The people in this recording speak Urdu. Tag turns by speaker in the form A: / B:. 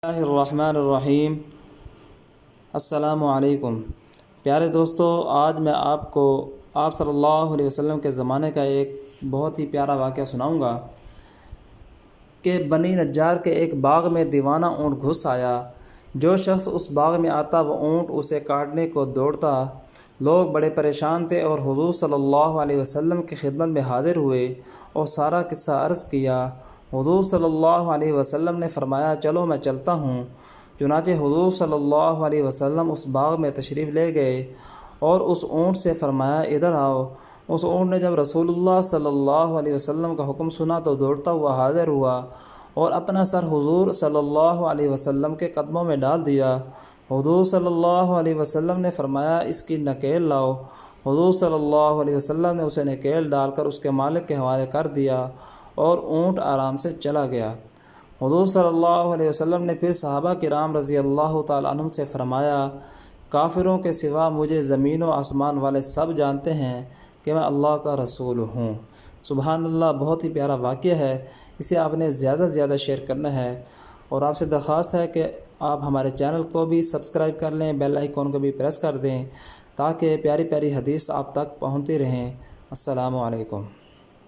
A: اللہ الرحمن الرحیم۔ السلام علیکم پیارے دوستو، آج میں آپ کو آپ صلی اللہ علیہ وسلم کے زمانے کا ایک بہت ہی پیارا واقعہ سناؤں گا کہ بنی نجار کے ایک باغ میں دیوانہ اونٹ گھس آیا۔ جو شخص اس باغ میں آتا وہ اونٹ اسے کاٹنے کو دوڑتا۔ لوگ بڑے پریشان تھے اور حضور صلی اللہ علیہ وسلم کی خدمت میں حاضر ہوئے اور سارا قصہ عرض کیا۔ حضور صلی اللہ علیہ وسلم نے فرمایا، چلو میں چلتا ہوں۔ چنانچہ حضور صلی اللہ علیہ وسلم اس باغ میں تشریف لے گئے اور اس اونٹ سے فرمایا، ادھر آؤ۔ اس اونٹ نے جب رسول اللہ صلی اللہ علیہ وسلم کا حکم سنا تو دوڑتا ہوا حاضر ہوا اور اپنا سر حضور صلی اللہ علیہ وسلم کے قدموں میں ڈال دیا۔ حضور صلی اللہ علیہ وسلم نے فرمایا، اس کی نکیل لاؤ۔ حضور صلی اللہ علیہ وسلم نے اسے نکیل ڈال کر اس کے مالک کے حوالے کر دیا اور اونٹ آرام سے چلا گیا۔ حضور صلی اللہ علیہ وسلم نے پھر صحابہ کرام رضی اللہ تعالیٰ عنہم سے فرمایا، کافروں کے سوا مجھے زمین و آسمان والے سب جانتے ہیں کہ میں اللہ کا رسول ہوں۔ سبحان اللہ، بہت ہی پیارا واقعہ ہے، اسے آپ نے زیادہ سے زیادہ شیئر کرنا ہے اور آپ سے درخواست ہے کہ آپ ہمارے چینل کو بھی سبسکرائب کر لیں، بیل آئیکن کو بھی پریس کر دیں تاکہ پیاری پیاری حدیث آپ تک پہنچتی رہیں۔ السلام علیکم۔